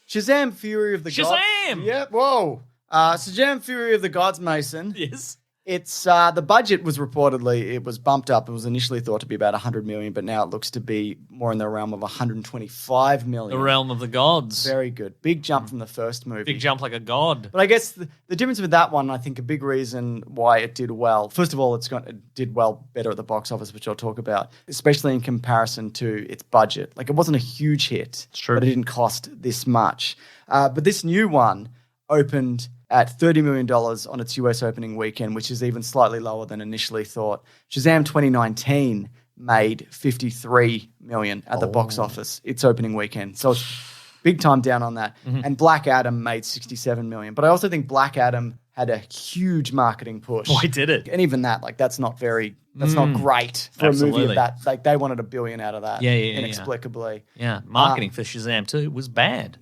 Shazam! Fury of the Gods. Shazam! Yeah. Whoa. Shazam! Fury of the Gods, Mason. Yes. It's the budget was reportedly it was bumped up. It was initially thought to be about 100 million, but now it looks to be more in the realm of 125 million. The realm of the gods. Very good. Big jump from the first movie. Big jump like a god. But I guess the difference with that one, I think a big reason why it did well, first of all, it did well better at the box office, which I'll talk about, especially in comparison to its budget. Like, it wasn't a huge hit, It's true. but it didn't cost this much. But this new one opened at $30 million on its US opening weekend, which is even slightly lower than initially thought. Shazam 2019 made $53 million at the box office, its opening weekend. So it's big time down on that. Mm-hmm. And Black Adam made $67 million. But I also think Black Adam had a huge marketing push. Why did it? And even that, like, that's not great for a movie Absolutely. of that. Like, they wanted $1 billion out of that. Yeah, inexplicably. Yeah, marketing for Shazam 2 was bad.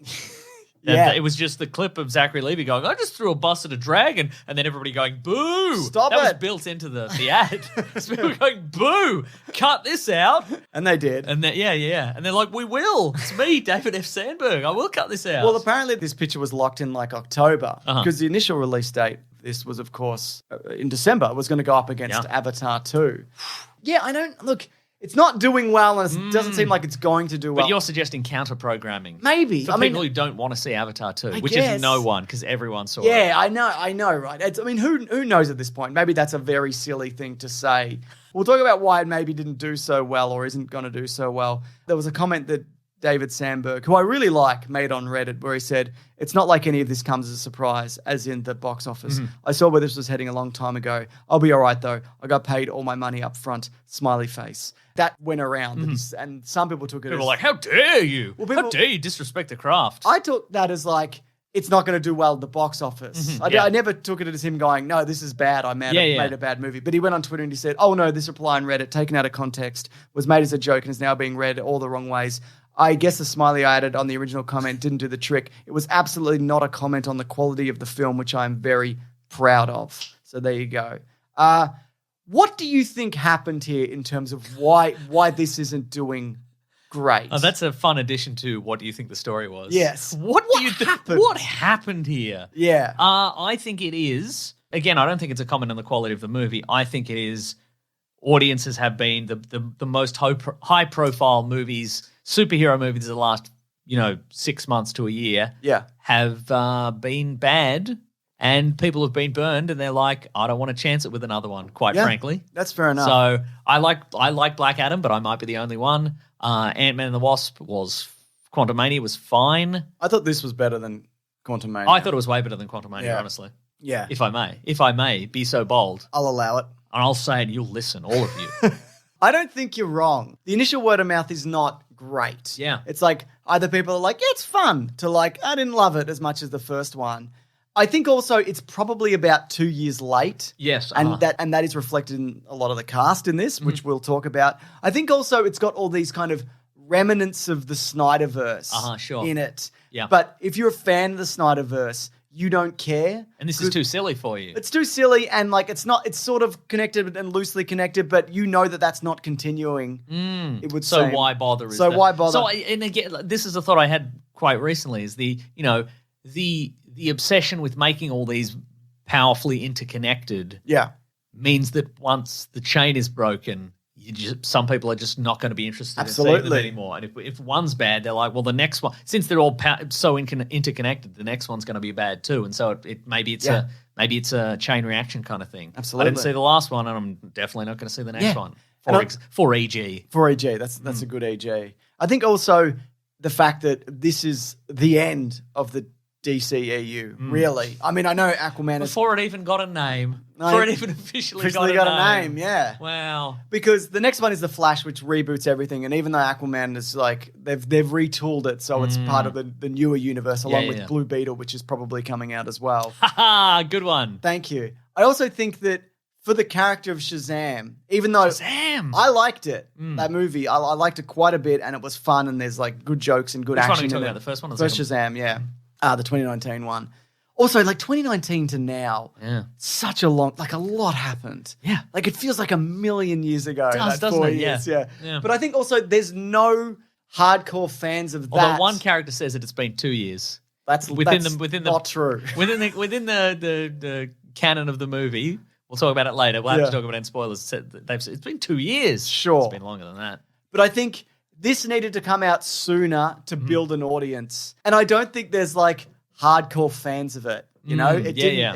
Yeah. It was just the clip of Zachary Levi going, I just threw a bus at a dragon, and then everybody going, boo. Stop that it. was built into the ad. So people were going, boo, cut this out. And they did. And then, yeah. And they're like, we will. It's me, David F. Sandberg. I will cut this out. Well, apparently this picture was locked in like October Uh-huh. because the initial release date, this was, of course, in December, was going to go up against Avatar 2. Yeah, I don't, look, it's not doing well and it doesn't seem like it's going to do well. But you're suggesting counter-programming. Maybe. For people who don't want to see Avatar 2, which guess. is no one, because everyone saw it. Yeah, I know, right? Who knows at this point? Maybe that's a very silly thing to say. We'll talk about why it maybe didn't do so well or isn't going to do so well. There was a comment that David Sandberg, who I really like, made on Reddit where he said, it's not like any of this comes as a surprise, as in the box office. I saw where this was heading a long time ago. I'll be all right, though. I got paid all my money up front. Smiley face. That went around, and some people took it People as... were like, how dare you? people- How dare you disrespect the craft? I took that as like, it's not going to do well at the box office. I never took it as him going, no, this is bad. I made a bad movie. But he went on Twitter and he said, oh no, this reply on Reddit, taken out of context, was made as a joke and is now being read all the wrong ways. I guess the smiley I added on the original comment didn't do the trick. It was absolutely not a comment on the quality of the film, which I'm very proud of. So there you go. What do you think happened here in terms of why this isn't doing great? Oh, that's a fun addition to what do you think the story was? Yes. What happened? What happened here? Yeah. I think it is, again, I don't think it's a comment on the quality of the movie. I think it is audiences have been the most high-profile movies, superhero movies of the last, 6 months to a year have been bad. And people have been burned, and they're like, I don't want to chance it with another one, quite frankly. That's fair enough. So I like Black Adam, but I might be the only one. Ant-Man and the Wasp Quantumania was fine. I thought this was better than Quantumania. I thought it was way better than Quantumania, honestly. Yeah. If I may, be so bold. I'll allow it. And I'll say it, you'll listen, all of you. I don't think you're wrong. The initial word of mouth is not great. Yeah. It's like either people are like, yeah, it's fun, to like, I didn't love it as much as the first one. I think also it's probably about 2 years late. Yes. And that is reflected in a lot of the cast in this, which we'll talk about. I think also it's got all these kind of remnants of the Snyderverse sure. in it. Yeah. But if you're a fan of the Snyderverse, you don't care. And this is too silly for you. It's too silly, and like it's sort of connected and loosely connected, but you know that that's not continuing. It would So seem. why bother? So why bother? So and again, this is a thought I had quite recently: is the obsession with making all these powerfully interconnected means that once the chain is broken, some people are just not going to be interested in seeing them anymore. And if one's bad, they're like, well, the next one, since they're all so interconnected, the next one's going to be bad too. And so maybe it's a chain reaction kind of thing. Absolutely. I didn't see the last one, and I'm definitely not going to see the next one. For EG. For EG, that's a good EG. I think also the fact that this is the end of the DCEU, really. I mean, I know Aquaman is... Before it even got a name. Before it even officially got a name. Yeah. Wow. Because the next one is The Flash, which reboots everything. And even though Aquaman is like, they've retooled it so it's part of the newer universe, along with Blue Beetle, which is probably coming out as well. Haha, good one. Thank you. I also think that for the character of Shazam, even though I liked it, that movie, I liked it quite a bit, and it was fun, and there's like good jokes and good action. Which one are you talking about? The first one? First Shazam, yeah. The 2019 one. Also, like 2019 to now, such a lot happened. Yeah. Like it feels like a million years ago. It does, doesn't it? Years, yeah. But I think also there's no hardcore fans of that. Although one character says that it's been 2 years. That's not true. Within the canon of the movie, we'll talk about it later. We'll have to talk about it in spoilers. It's been 2 years. Sure. It's been longer than that. But I think this needed to come out sooner to build an audience. And I don't think there's like hardcore fans of it. You know, it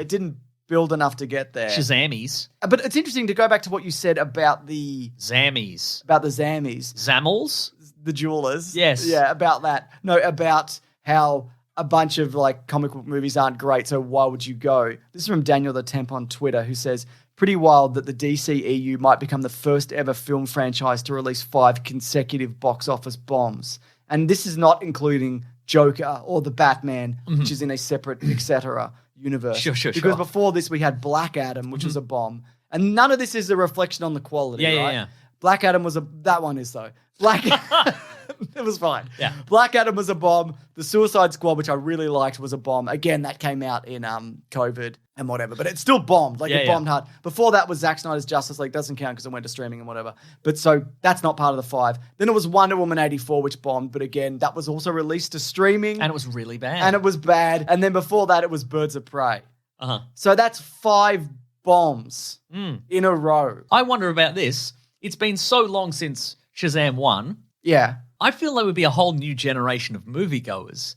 didn't build enough to get there. Shazamies. But it's interesting to go back to what you said about the Zammies. About the Zammies. Zammels? The jewelers. Yes. Yeah, about that. No, about how a bunch of like comic book movies aren't great, so why would you go? This is from Daniel the Temp on Twitter, who says, pretty wild that the DCEU might become the first ever film franchise to release 5 consecutive box office bombs. And this is not including Joker or the Batman, which is in a separate, etc. universe. Sure. Because before this, we had Black Adam, which was a bomb. And none of this is a reflection on the quality, right? Yeah. Black Adam was that one is though. It was fine. Yeah. Black Adam was a bomb. The Suicide Squad, which I really liked, was a bomb. Again, that came out in COVID and whatever, but it still bombed. It bombed hard. Before that was Zack Snyder's Justice League. Doesn't count because it went to streaming and whatever. But so that's not part of the 5. Then it was Wonder Woman 84, which bombed. But again, that was also released to streaming. And it was really bad. And it was bad. And then before that, it was Birds of Prey. Uh-huh. So that's 5 bombs in a row. I wonder about this. It's been so long since Shazam 1. Yeah. I feel there would be a whole new generation of moviegoers.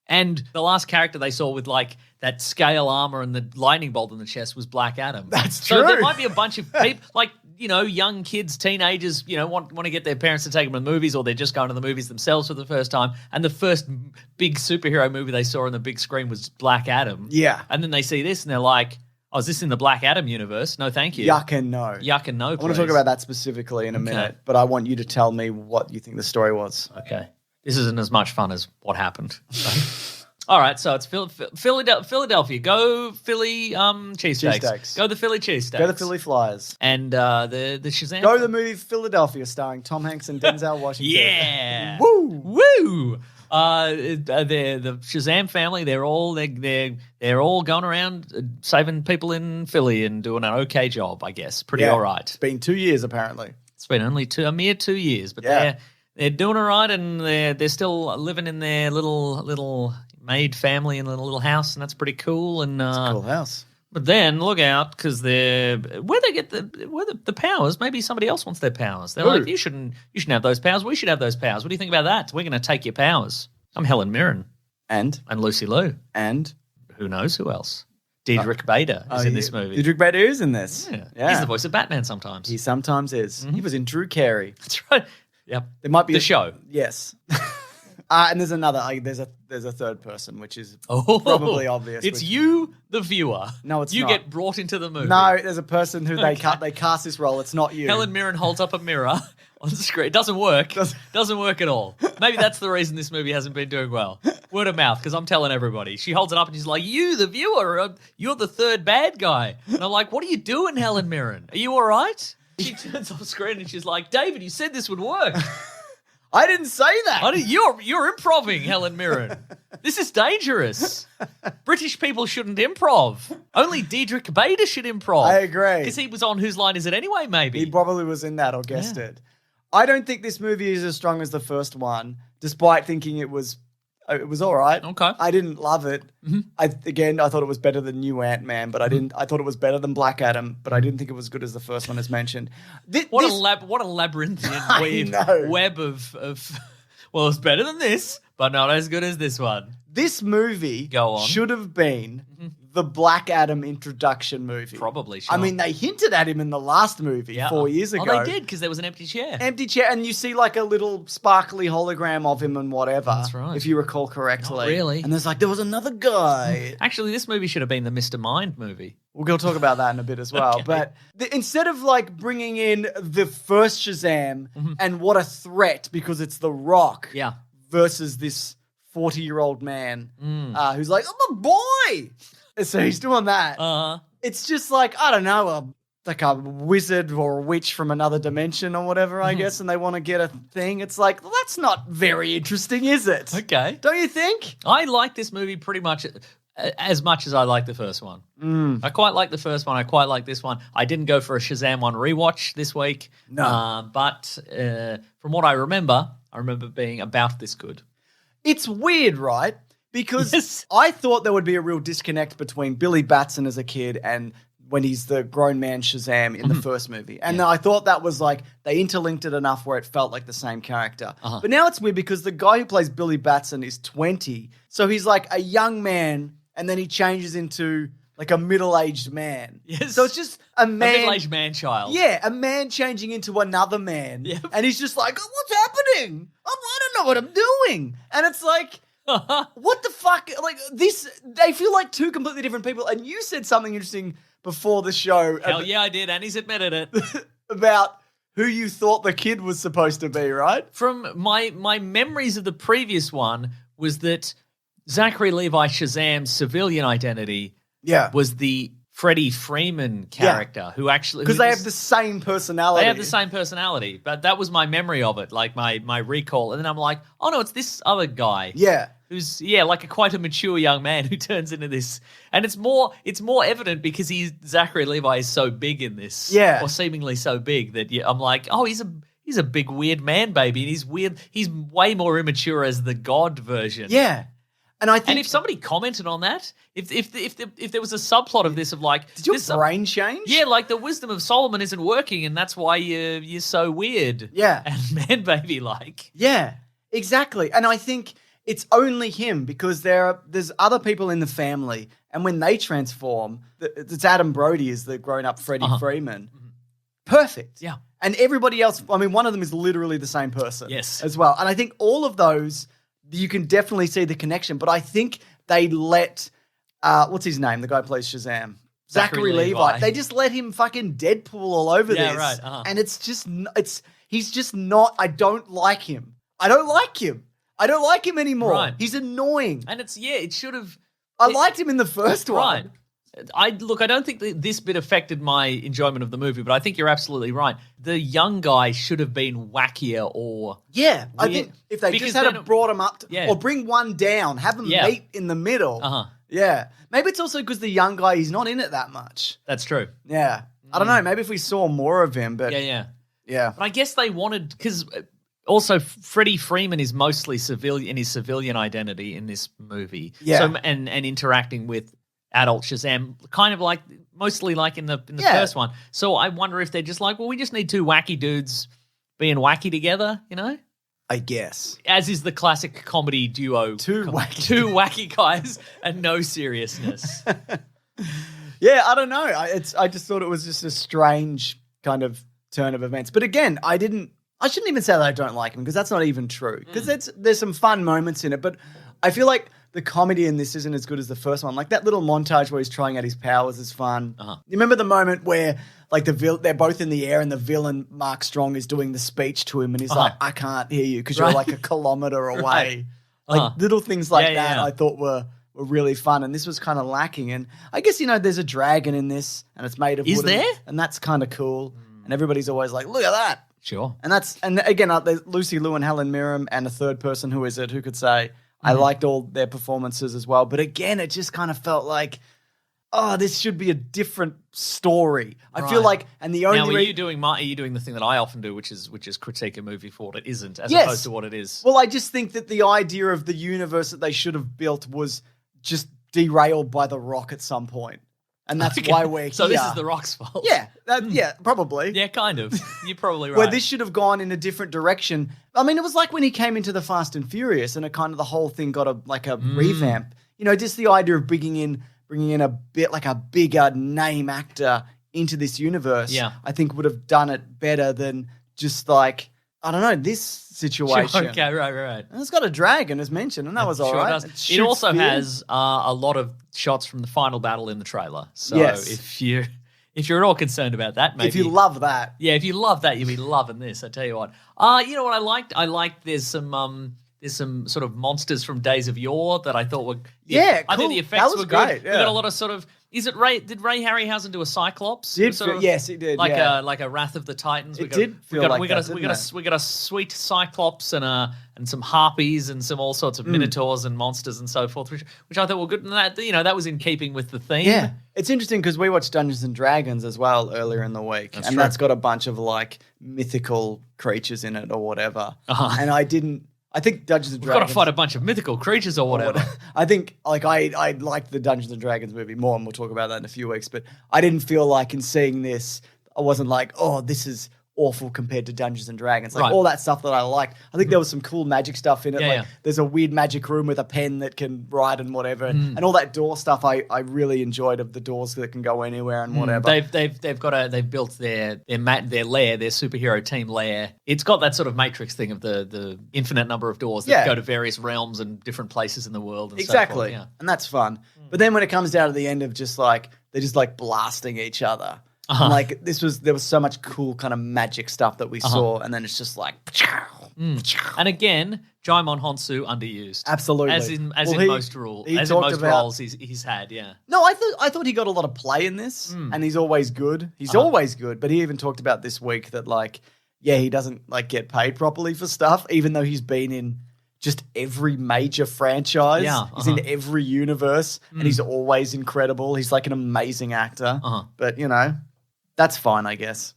And the last character they saw with like that scale armor and the lightning bolt in the chest was Black Adam. That's true. So there might be a bunch of people, like, you know, young kids, teenagers, you know, want to get their parents to take them to the movies, or they're just going to the movies themselves for the first time. And the first big superhero movie they saw on the big screen was Black Adam. Yeah. And then they see this and they're like, oh, is this in the Black Adam universe? No, thank you. Yuck and no. Yuck and no, please. I want to talk about that specifically in a minute, but I want you to tell me what you think the story was. Okay. This isn't as much fun as what happened. All right, so it's Philadelphia. Go Philly cheesesteaks. Go the Philly cheesesteaks. Go the Philly Flyers. And the Shazam. Go the movie Philadelphia starring Tom Hanks and Denzel Washington. Yeah. Woo! The Shazam family, they're all going around saving people in Philly and doing an okay job, I guess. Pretty all right. It's been 2 years apparently. It's been only a mere 2 years, but they're doing all right, and they're still living in their little maid family in a little house, and that's pretty cool. And it's a cool house. But then look out, because where they get the powers, maybe somebody else wants their powers. They're like, you shouldn't have those powers. We should have those powers. What do you think about that? We're going to take your powers. I'm Helen Mirren. And Lucy Liu. And who knows who else? Diedrich Bader is in this movie. Diedrich Bader is in this. Yeah. He's the voice of Batman sometimes. He sometimes is. He was in Drew Carey. That's right. Yep. There might be the show. Yes. And there's another. There's a third person, which is probably obvious. It's you, the viewer. No, it's you not. You get brought into the movie. No, there's a person who they cast this role. It's not you. Helen Mirren holds up a mirror on the screen. It doesn't work. Doesn't work at all. Maybe that's the reason this movie hasn't been doing well. Word of mouth, because I'm telling everybody. She holds it up and she's like, you, the viewer, you're the third bad guy. And I'm like, what are you doing, Helen Mirren? Are you all right? She turns off screen and she's like, David, you said this would work. I didn't say that. You're improving, Helen Mirren. This is dangerous. British people shouldn't improv. Only Diedrich Bader should improv. I agree. Because he was on Whose Line Is It Anyway, maybe. He probably was in that or guessed it. I don't think this movie is as strong as the first one, despite thinking it was all right. Okay. I didn't love it. Mm-hmm. I thought it was better than New Ant-Man, but I thought it was better than Black Adam, but I didn't think it was as good as the first one as mentioned. What a labyrinthian web of well, it's better than this, but not as good as this one. This movie should have been the Black Adam introduction movie. Probably, sure. I mean, they hinted at him in the last movie 4 years ago. Oh, they did, because there was an empty chair. And you see like a little sparkly hologram of him and whatever. That's right. If you recall correctly. Not really. And there was another guy. Actually, this movie should have been the Mr. Mind movie. We're going to talk about that in a bit as well. Okay. But instead of like bringing in the first Shazam and what a threat, because it's The Rock versus this 40-year-old man who's like, I'm a boy. So he's doing that. It's just like, I don't know, like a wizard or a witch from another dimension or whatever, I guess, and they want to get a thing. It's like, well, that's not very interesting, is it? Okay. Don't you think? I like this movie pretty much as I like the first one. I quite like the first one. I quite like this one. I didn't go for a Shazam 1 rewatch this week. No. But from what I remember, I remember being about this good. It's weird, right? Because Yes. I thought there would be a real disconnect between Billy Batson as a kid and when he's the grown man Shazam in the first movie. And I thought that was like, they interlinked it enough where it felt like the same character. But now it's weird because the guy who plays Billy Batson is 20. So he's like a young man and then he changes into like a middle-aged man. Yes. So it's just a man. A middle-aged man-child. Yeah, a man changing into another man. Yep. And he's just like, oh, what's happening? I don't know what I'm doing. And it's like, what the fuck? Like this, they feel like two completely different people. And you said something interesting before the show. Hell yeah, I did, and he's admitted it. About who you thought the kid was supposed to be, right? From my memories of the previous one was that Zachary Levi Shazam's civilian identity was the Freddie Freeman character who actually... Because they have the same personality. They have the same personality, but that was my memory of it, like my recall. And then I'm like, oh no, it's this other guy. Yeah. Who's like quite a mature young man who turns into this, and it's more evident because Zachary Levi is so big in this, or seemingly so big that I'm like, oh, he's a big weird man baby, and he's weird. He's way more immature as the God version. Yeah, and I think, and if somebody commented on that, if there was a subplot of this of like, did your brain change? Yeah, like the wisdom of Solomon isn't working, and that's why you're so weird. Yeah, and man baby like. Yeah, exactly, and I think. It's only him because there's other people in the family, and when they transform, it's Adam Brody is the grown-up Freddie Freeman. Perfect. Yeah. And everybody else, I mean, one of them is literally the same person as well. And I think all of those, you can definitely see the connection, but I think they let, what's his name? The guy who plays Shazam. Zachary Levi. They just let him fucking Deadpool all over this. Yeah, right. And it's just, he's just not, I don't like him. I don't like him anymore. Right. He's annoying. And it should have... I liked him in the first one. Right. I don't think that this bit affected my enjoyment of the movie, but I think you're absolutely right. The young guy should have been wackier or... Yeah, I think if they just had brought him up, or bring one down, have them meet in the middle. Yeah. Maybe it's also because the young guy, he's not in it that much. That's true. Yeah. I don't know. Maybe if we saw more of him, but... Yeah. But I guess they wanted... Because... Also, Freddie Freeman is mostly civilian in his civilian identity in this movie. Yeah. So, and interacting with adult Shazam, kind of like mostly like in the first one. So I wonder if they're just like, well, we just need two wacky dudes being wacky together, you know? I guess. As is the classic comedy duo. Two wacky guys and no seriousness. Yeah, I don't know. I just thought it was just a strange kind of turn of events. But again, I shouldn't even say that I don't like him because that's not even true. Because there's some fun moments in it, but I feel like the comedy in this isn't as good as the first one. Like that little montage where he's trying out his powers is fun. You remember the moment where like they're both in the air and the villain Mark Strong is doing the speech to him and he's like, I can't hear you because you're like a kilometer away. Like little things like that I thought were really fun, and this was kind of lacking. And I guess, there's a dragon in this and it's made of wood. Is there? And that's kind of cool. And everybody's always like, look at that. Sure. And again, there's Lucy Liu and Helen Mirren and a third person who could say, I liked all their performances as well. But again, it just kind of felt like, oh, this should be a different story. I feel like, and the only now, are you doing the thing that I often do, which is critique a movie for what it isn't, as opposed to what it is? Well, I just think that the idea of the universe that they should have built was just derailed by The Rock at some point. And that's why we're here. So this is The Rock's fault. Yeah, probably. Yeah, kind of. You're probably right. Where this should have gone in a different direction. I mean, it was like when he came into the Fast and Furious, and it kind of the whole thing got a revamp. Just the idea of bringing in a bit like a bigger name actor into this universe. Yeah. I think would have done it better than just like, I don't know, this situation. Sure, okay, right. And it's got a dragon, as mentioned, and that was all right. It also has a lot of shots from the final battle in the trailer. So if you're at all concerned about that, maybe... If you love that. Yeah, if you love that, you'll be loving this, I tell you what. You know what I liked? I liked there's some There's some sort of monsters from days of yore that I thought were cool. I think the effects were great, good. We got a lot of sort of. Is it Ray? Did Ray Harryhausen do a Cyclops? Yes, he did. Like a Wrath of the Titans. We got a sweet Cyclops and some harpies and some all sorts of minotaurs and monsters and so forth, which I thought were good. And that was in keeping with the theme. Yeah, it's interesting because we watched Dungeons and Dragons as well earlier in the week, that's got a bunch of like mythical creatures in it or whatever. And I think Dungeons and Dragons. We've got to fight a bunch of mythical creatures or whatever. I think, like, I liked the Dungeons and Dragons movie more, and we'll talk about that in a few weeks. But I didn't feel like in seeing this, I wasn't like, oh, this is awful compared to Dungeons and Dragons. Like all that stuff that I liked. I think there was some cool magic stuff in it. There's a weird magic room with a pen that can write and whatever, and all that door stuff. I really enjoyed of the doors that can go anywhere and whatever. They've built their lair, their superhero team lair. It's got that sort of Matrix thing of the infinite number of doors that go to various realms and different places in the world. And exactly, so forth, and that's fun. But then when it comes down to the end of just like they're just like blasting each other. And like there was so much cool kind of magic stuff that we saw, and then it's just like, and again, Jaimon Honsu underused, absolutely, as in most roles he's had. Yeah, no, I thought he got a lot of play in this, and he's always good. He's always good, but he even talked about this week that like, he doesn't like get paid properly for stuff, even though he's been in just every major franchise. He's in every universe, and he's always incredible. He's like an amazing actor, but that's fine, I guess.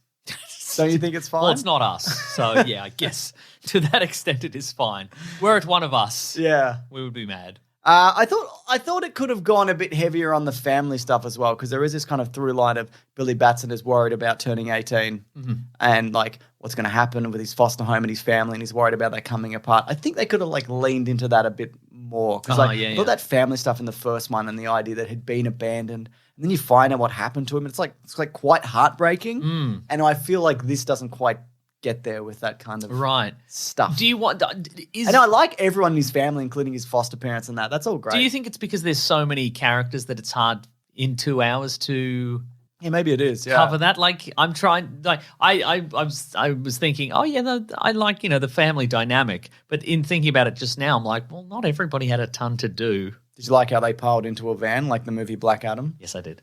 Don't you think it's fine? Well, it's not us. So, yeah, I guess to that extent it is fine. Were it one of us, we would be mad. I thought it could have gone a bit heavier on the family stuff as well, because there is this kind of through line of Billy Batson is worried about turning 18 and like what's going to happen with his foster home and his family, and he's worried about that coming apart. I think they could have like leaned into that a bit more, because I thought that family stuff in the first one and the idea that had been abandoned, and then you find out what happened to him. It's like quite heartbreaking, and I feel like this doesn't quite get there with that kind of stuff. Do you want? And I like everyone in his family, including his foster parents, and that. That's all great. Do you think it's because there's so many characters that it's hard in 2 hours to? Yeah, maybe it is. Cover that. Like I'm trying. Like I was thinking. Oh yeah, I like the family dynamic. But in thinking about it just now, I'm like, well, not everybody had a ton to do. Did you like how they piled into a van like the movie Black Adam? Yes, I did.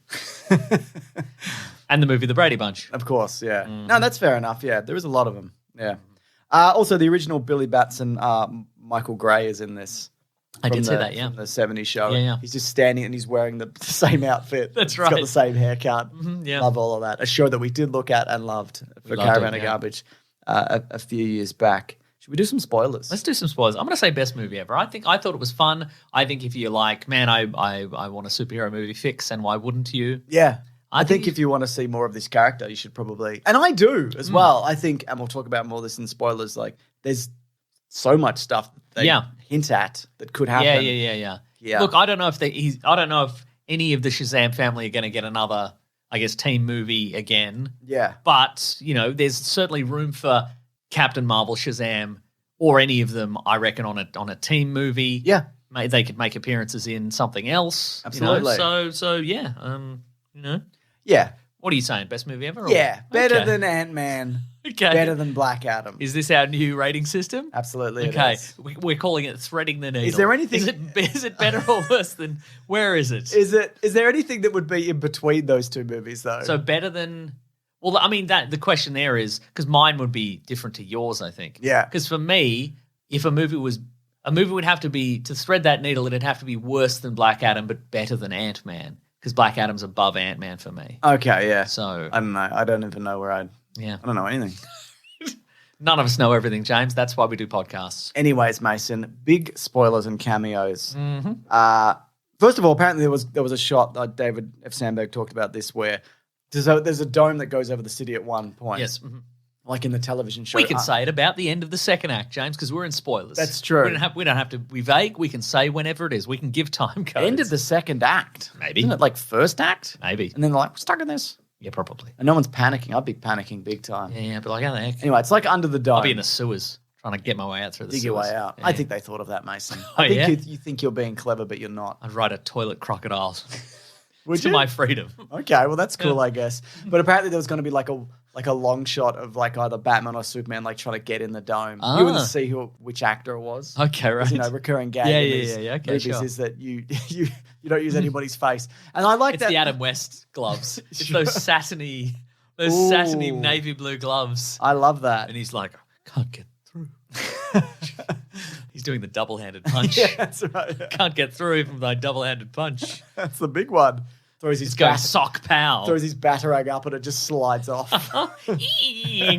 And the movie The Brady Bunch. Of course, yeah. No, that's fair enough. Yeah, there is a lot of them. Yeah. Also, the original Billy Batson, Michael Gray is in this. I did see that, yeah. From the 70s show. Yeah. He's just standing and he's wearing the same outfit. That's right. He's got the same haircut. Yeah. Love all of that. A show that we did look at and loved for Caravan of Garbage a few years back. Should we do some spoilers? Let's do some spoilers. I'm going to say best movie ever. I thought it was fun. I think if you're like, man, I want a superhero movie fix, and why wouldn't you? Yeah. I think if you want to see more of this character, you should probably, and I do as well. I think, and we'll talk about more of this in spoilers, like there's so much stuff they hint at that could happen. Yeah. Look, I don't know if any of the Shazam family are going to get another, I guess, team movie again. Yeah. But, there's certainly room for Captain Marvel, Shazam, or any of them, I reckon, on a team movie. Yeah. They could make appearances in something else. Absolutely. So yeah. Yeah. What are you saying? Best movie ever? Yeah. Better than Ant-Man. Okay. Better than Black Adam. Is this our new rating system? Absolutely. Okay. We're calling it threading the needle. Is there anything? Is it better or worse than? Where is it? Is there anything that would be in between those two movies though? So better than. Well, I mean, the question there is, because mine would be different to yours, I think. Yeah. Because for me, if a movie would have to be, to thread that needle, it'd have to be worse than Black Adam, but better than Ant-Man. Because Black Adam's above Ant-Man for me. Okay, yeah. So. I don't know. I don't even know where I don't know anything. None of us know everything, James. That's why we do podcasts. Anyways, Mason, big spoilers and cameos. Mm-hmm. First of all, apparently there was a shot that David F. Sandberg talked about this where there's a dome that goes over the city at one point. Yes. Mm-hmm. Like in the television show. We can say it about the end of the second act, James, because we're in spoilers. That's true. We don't have to be vague. We can say whenever it is. We can give time codes. End of the second act. Maybe. Isn't it like first act? Maybe. And then they're like, we're stuck in this. Yeah, probably. And no one's panicking. I'd be panicking big time. Yeah, but like how the heck? Anyway, it's like under the dome. I'll be in the sewers trying to get my way out through the sewers. Dig your way out. Yeah. I think they thought of that, Mason. Oh, I think you think you're being clever, but you're not. I'd ride a toilet crocodiles. to my freedom. Okay, well that's cool, I guess. But apparently there was going to be like a long shot of like either Batman or Superman like trying to get in the dome. You wouldn't see which actor it was. Okay, right. Recurring gag in these movies is that you don't use anybody's face. And I like it's that. It's the Adam West gloves. It's those satiny navy blue gloves. I love that. And he's like, I can't get through. He's doing the double-handed punch. Yeah, that's right. Can't get through even with my double-handed punch. That's the big one. Throws his sock pow. Throws his batarang up and it just slides off.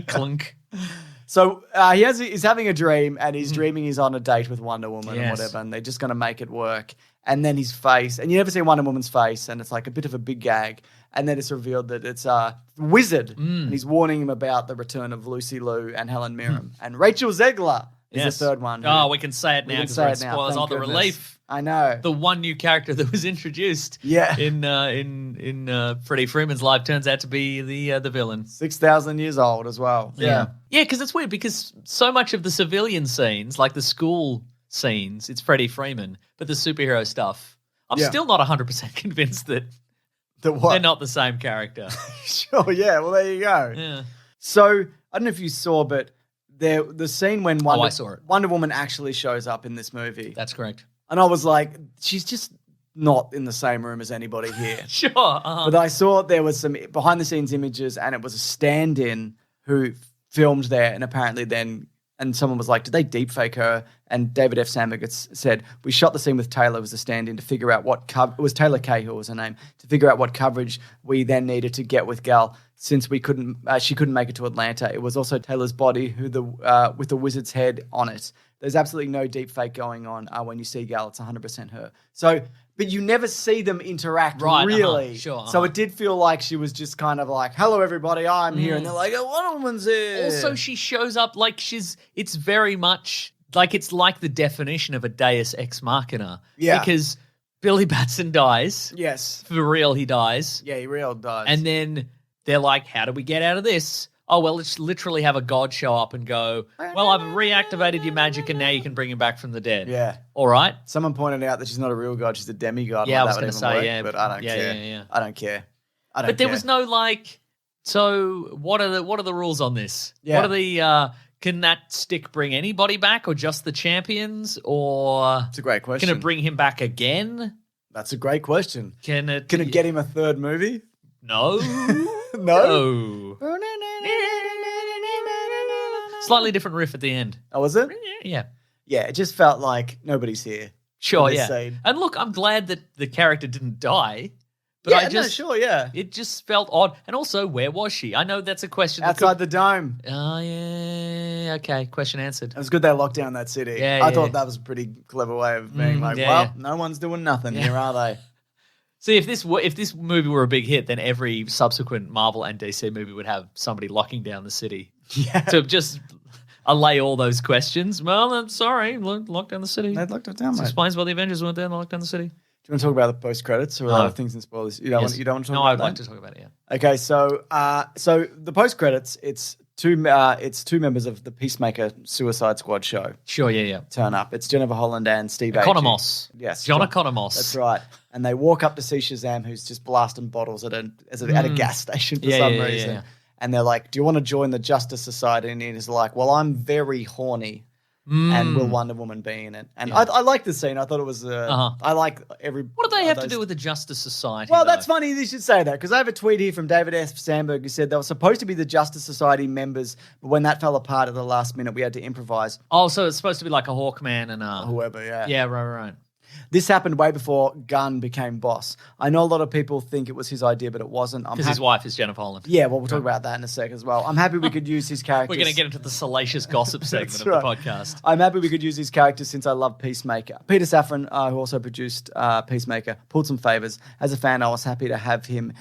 Clunk. So he's having a dream and he's dreaming he's on a date with Wonder Woman and whatever, and they're just going to make it work. And then his face, and you never see Wonder Woman's face, and it's like a bit of a big gag. And then it's revealed that it's a wizard, and he's warning him about the return of Lucy Liu and Helen Mirren. And Rachel Zegler is the third one. Oh, we can say it now because we're in spoilers. Oh, the relief. I know. The one new character that was introduced in Freddie Freeman's life turns out to be the villain. 6,000 years old as well. Yeah, because it's weird because so much of the civilian scenes, like the school scenes, it's Freddie Freeman, but the superhero stuff, I'm still not 100% convinced that they're not the same character. Sure, yeah. Well, there you go. Yeah. So, I don't know if you saw, but the scene when I saw it. Wonder Woman actually shows up in this movie. That's correct. And I was like, she's just not in the same room as anybody here. Sure. But I saw there was some behind-the-scenes images, and it was a stand-in who filmed there, and apparently then... And someone was like, did they deepfake her? And David F. Sandberg said, we shot the scene with Taylor as a stand-in to figure out what it was Taylor Cahill was her name, to figure out what coverage we then needed to get with Gal since she couldn't make it to Atlanta. It was also Taylor's body with the wizard's head on it. There's absolutely no deepfake going on when you see Gal. It's 100% her. So... But you never see them interact, really. Sure. So it did feel like she was just kind of like, hello, everybody, I'm here. And they're like, oh, Wonder Woman's here. Also, she shows up like it's very much, like it's like the definition of a deus ex machina. Yeah. Because Billy Batson dies. Yes. For real, he dies. Yeah, he real dies. And then they're like, how do we get out of this? Oh, well, let's literally have a god show up and go, well, I've reactivated your magic and now you can bring him back from the dead. Yeah. All right. Someone pointed out that she's not a real god, she's a demigod. Yeah, I was going to say, but I don't care. Yeah. I don't care. But there was no like, so what are the rules on this? Yeah. What are the, can that stick bring anybody back or just the champions or? It's a great question. Can it bring him back again? That's a great question. Can it get him a third movie? No. No. Slightly different riff at the end. Oh, was it? Yeah. Yeah, it just felt like nobody's here. Sure, yeah. Scene. And look, I'm glad that the character didn't die. But it just felt odd. And also, where was she? I know that's a question. Outside the dome. Oh, yeah. Okay, question answered. It was good they locked down that city. Yeah, I thought that was a pretty clever way of being no one's doing nothing here, are they? See, if this movie were a big hit, then every subsequent Marvel and DC movie would have somebody locking down the city. Yeah. To just allay all those questions. Well, I'm sorry, locked down the city. They locked it down, mate. Explains why the Avengers weren't there and locked down the city. Do you want to talk about the post-credits or other things in spoilers? You don't want to talk about that? No, I'd like to talk about it, yeah. Okay, so the post-credits, it's two members of the Peacemaker Suicide Squad show. Sure, yeah. Turn up. It's Jennifer Holland and Steve Economos. Agee. Yes. John Economos. That's right. And they walk up to see Shazam, who's just blasting bottles at a gas station for some reason. Yeah. And they're like, do you want to join the Justice Society? And he's like, well, I'm very horny. And will Wonder Woman be in it? And I like the scene. I thought it was. I like every. What do they have to do with the Justice Society? Well, that's funny. You should say that because I have a tweet here from David F. Sandberg who said they were supposed to be the Justice Society members, but when that fell apart at the last minute, we had to improvise. Oh, so it's supposed to be like a Hawkman and whoever. Yeah. Yeah. Right. This happened way before Gunn became boss. I know a lot of people think it was his idea, but it wasn't. Because his wife is Jennifer Holland. Yeah, well, we'll talk about that in a sec as well. I'm happy we could use his characters. We're going to get into the salacious gossip segment of the podcast. I'm happy we could use his characters since I love Peacemaker. Peter Safran, who also produced Peacemaker, pulled some favors. As a fan, I was happy to have him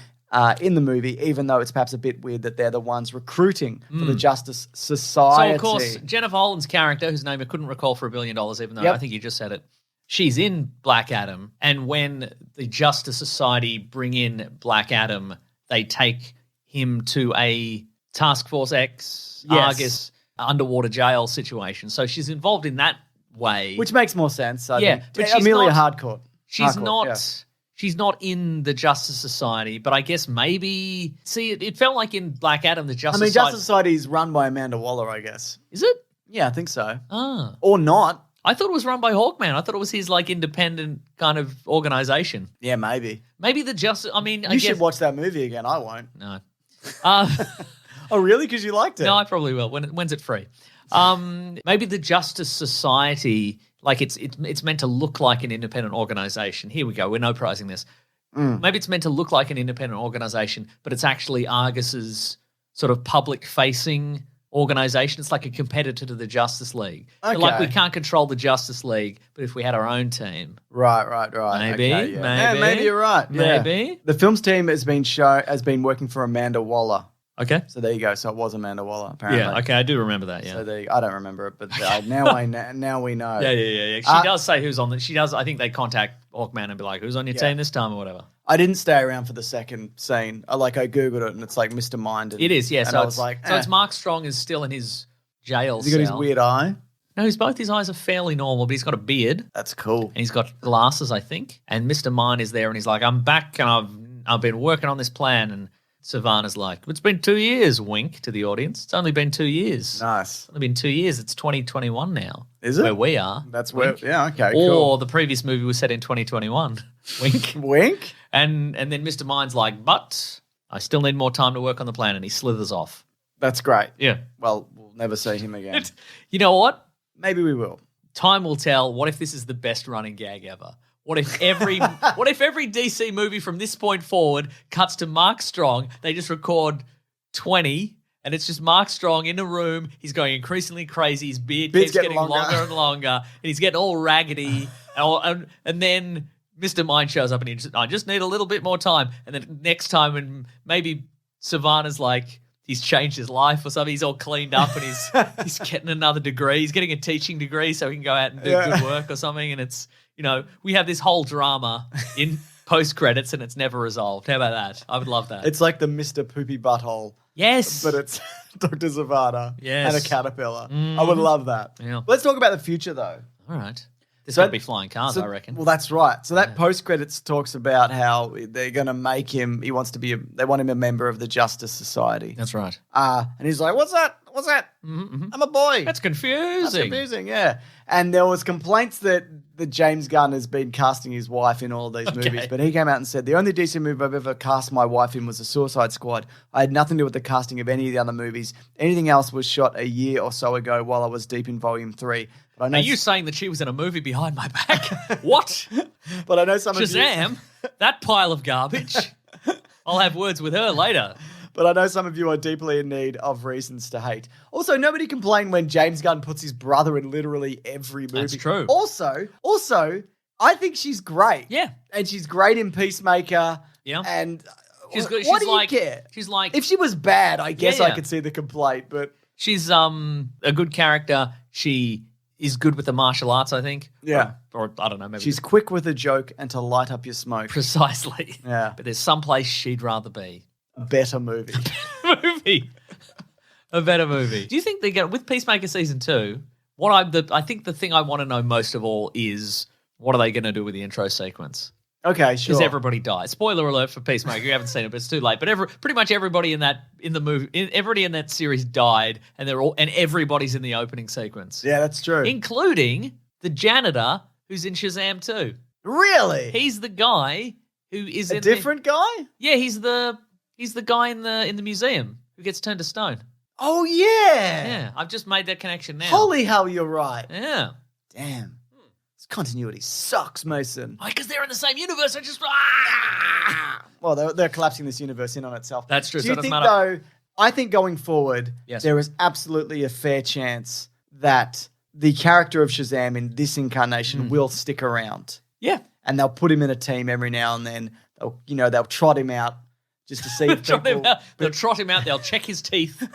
in the movie, even though it's perhaps a bit weird that they're the ones recruiting for the Justice Society. So, of course, Jennifer Holland's character, whose name I couldn't recall for $1 billion, even though I think you just said it, she's in Black Adam, and when the Justice Society bring in Black Adam, they take him to a Task Force X, Argus, underwater jail situation. So she's involved in that way. Which makes more sense. I think. But Amelia Harcourt. She's She's not in the Justice Society, but I guess maybe... See, it felt like in Black Adam, the Justice Society... Justice Society is run by Amanda Waller, I guess. Is it? Yeah, I think so. Ah. Or not. I thought it was run by Hawkman. I thought it was his, independent kind of organization. Yeah, maybe. Maybe the Justice... You should watch that movie again. I won't. No. Oh, really? Because you liked it? No, I probably will. When's it free? Maybe the Justice Society... it's meant to look like an independent organization. Here we go. We're no pricing this. Maybe it's meant to look like an independent organization, but it's actually Argus's sort of public-facing organization. It's like a competitor to the Justice League. Okay. Like we can't control the Justice League, but if we had our own team. Right. Maybe, okay, yeah. Maybe you're right. Maybe. Yeah. The film's team has been working for Amanda Waller. Okay. So there you go. So it was Amanda Waller, apparently. Yeah, okay, I do remember that, yeah. So I don't remember it, but now we know. Yeah. She does say who's on the... She does, I think they contact Hawkman and be like, who's on your team this time or whatever. I didn't stay around for the second scene. I Googled it and it's like Mr. Mind. It is, yeah. And so I was like... So it's Mark Strong is still in his jail Has he got his weird eye? No, both his eyes are fairly normal, but he's got a beard. That's cool. And he's got glasses, I think. And Mr. Mind is there and he's like, I'm back and I've been working on this plan. And Savannah's like, it's been 2 years, wink to the audience. It's only been 2 years. Nice. It's only been 2 years. It's 2021 now. Is it? Where we are. That's where, yeah, okay, or cool. the previous movie was set in 2021. Wink. Wink? And then Mr. Mind's like, but I still need more time to work on the plan, and he slithers off. That's great. Yeah. Well, we'll never see him again. You know what? Maybe we will. Time will tell. What if this is the best running gag ever? What if every DC movie from this point forward cuts to Mark Strong? They just record 20, and it's just Mark Strong in a room. He's going increasingly crazy. His beard keeps getting longer and longer, and he's getting all raggedy. and then Mr. Mind shows up, and I just need a little bit more time. And then next time, and maybe Savannah's like, he's changed his life or something. He's all cleaned up, and he's getting another degree. He's getting a teaching degree so he can go out and do good work or something. And it's... we have this whole drama in post-credits and it's never resolved. How about that? I would love that. It's like the Mr. Poopy Butthole. Yes. But it's Dr. Zavada and a caterpillar. Mm. I would love that. Yeah. Let's talk about the future, though. All right. There's going to be flying cars, I reckon. Well, that's right. So that post-credits talks about how they're going to make him, they want him a member of the Justice Society. That's right. And he's like, what's that? Mm-hmm. I'm a boy. That's confusing. Yeah. And there was complaints that James Gunn has been casting his wife in all of these movies, but he came out and said, the only DC movie I've ever cast my wife in was The Suicide Squad. I had nothing to do with the casting of any of the other movies. Anything else was shot a year or so ago while I was deep in Volume 3. But I know Are you saying that she was in a movie behind my back? What? But I know some Shazam, of you... that pile of garbage. I'll have words with her later. But I know some of you are deeply in need of reasons to hate. Also, nobody complained when James Gunn puts his brother in literally every movie. That's true. Also, I think she's great. Yeah. And she's great in Peacemaker. Yeah. And she's good. What do you care? She's like... If she was bad, I guess I could see the complaint, but... She's a good character. She is good with the martial arts, I think. Yeah. Or I don't know, maybe. She's quick with a joke and to light up your smoke. Precisely. Yeah. But there's some place she'd rather be. Better movie. A better movie. Do you think they get with Peacemaker season 2? I think the thing I want to know most of all is what are they going to do with the intro sequence? Okay, sure. Because everybody dies. Spoiler alert for Peacemaker. You haven't seen it, but it's too late. But pretty much everybody everybody in that series died, and everybody's in the opening sequence. Yeah, that's true. Including the janitor who's in Shazam 2. Really? He's the guy who is a different guy? Yeah, he's the guy in the museum who gets turned to stone. Oh, yeah. Yeah, I've just made that connection now. Holy hell, you're right. Yeah. Damn. This continuity sucks, Mason. Because they're in the same universe. Well, they're collapsing this universe in on itself. That's true. Do you think, though, I think going forward, there is absolutely a fair chance that the character of Shazam in this incarnation will stick around. Yeah. And they'll put him in a team every now and then. They'll trot him out just to see if people... They'll trot him out. They'll check his teeth.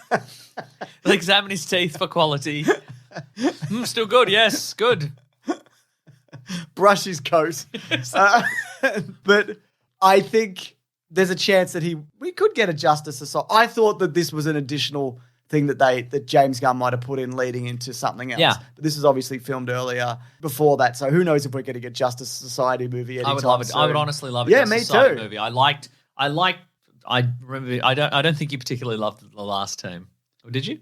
They'll examine his teeth for quality. Still good. Yes, good. Brush his coat. But I think there's a chance that we could get a Justice Society. I thought that this was an additional thing that James Gunn might have put in leading into something else. Yeah. But this was obviously filmed earlier before that, so who knows if we're getting a Justice Society movie anytime I would love it. soon. I would honestly love it. Yeah, Justice me Society too. movie. I remember. I don't think you particularly loved the last team. Or did you?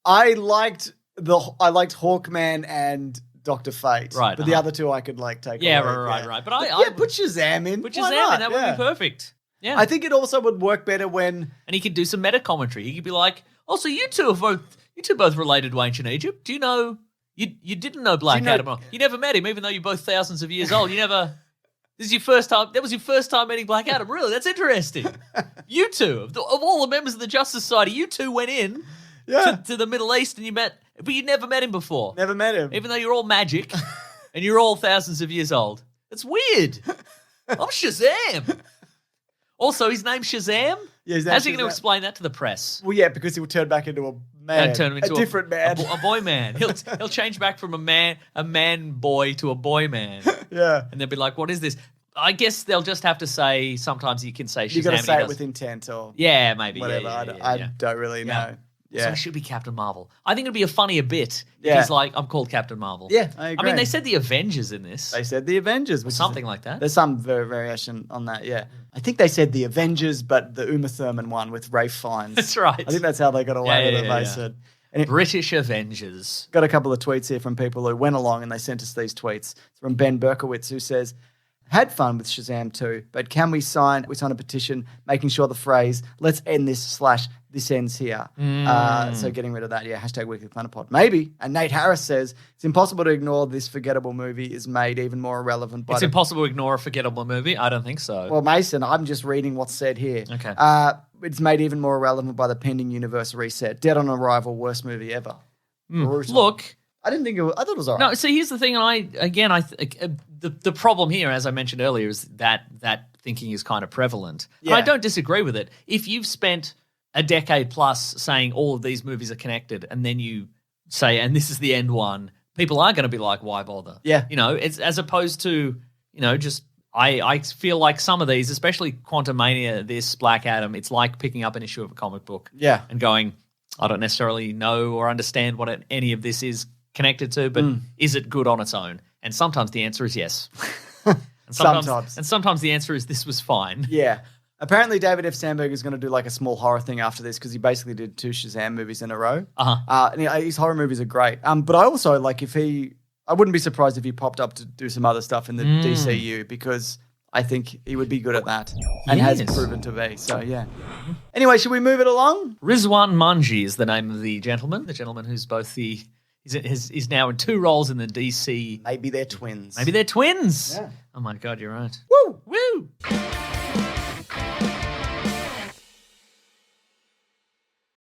I liked Hawkman and Dr. Fate. Right, But the other two I could take away. Right. But I put Shazam in. put Why Shazam not? in. That would be perfect. Yeah. I think it also would work better when And he could do some meta commentary. He could be like, "Also, you two both related to ancient Egypt. Do you know? You didn't know Black Adam. You never met him, even though you're both thousands of years old. You never. This is your first time. That was your first time meeting Black Adam. Really, that's interesting. You two, of all the members of the Justice Society, you two went in to the Middle East and but you never met him before. Never met him, even though you're all magic and you're all thousands of years old. It's weird. I'm Shazam." Also, his name's Shazam? Yeah, how's he going to explain that to the press? Well, yeah, because he will turn back into a man. Turn him into a different man. A boy man. He'll change back from a man boy to a boy man. Yeah. And they'll be like, what is this? I guess they'll just have to say, sometimes you can say Shazam. You got to say it with intent or maybe. whatever. I don't really know. Yeah. So it should be Captain Marvel. I think it'd be a funnier bit if he's like, I'm called Captain Marvel. Yeah, I agree. I mean, they said the Avengers in this. They said the Avengers. Which something like that. There's some variation on that, yeah. I think they said the Avengers, but the Uma Thurman one with Ralph Fiennes. That's right. I think that's how they got away with it, they said. And British Avengers. Got a couple of tweets here from people who went along and they sent us these tweets. It's from Ben Berkowitz, who says, "Had fun with Shazam 2, but can we sign a petition making sure the phrase, let's end this / this ends here." So getting rid of that, hashtag Weekly Thunderpod. Maybe. And Nate Harris says, "It's impossible to ignore this forgettable movie is made even more irrelevant by It's impossible to ignore a forgettable movie? I don't think so. Well, Mason, I'm just reading what's said here. Okay. It's made even more irrelevant by the pending universe reset. Dead on Arrival, worst movie ever. Look, I didn't think I thought it was all right. No, so here's the thing, and the problem here, as I mentioned earlier, is that thinking is kind of prevalent. Yeah. And I don't disagree with it. If you've spent a decade plus saying all of these movies are connected, and then you say, and this is the end one, people are going to be like, why bother? Yeah. It's as opposed to, just I feel like some of these, especially Quantumania, this Black Adam, it's like picking up an issue of a comic book. Yeah. And going, I don't necessarily know or understand what any of this is connected to, but is it good on its own? And sometimes the answer is yes. And sometimes the answer is this was fine. Yeah. Apparently David F. Sandberg is going to do like a small horror thing after this because he basically did 2 Shazam movies in a row. And his horror movies are great. But I also, I wouldn't be surprised if he popped up to do some other stuff in the DCU because I think he would be good at that and has proven to be. So, yeah. Anyway, should we move it along? Rizwan Manji is the name of the gentleman who's both he's now in 2 roles in the DC. Maybe they're twins. Yeah. Oh my God, you're right. Woo! Woo!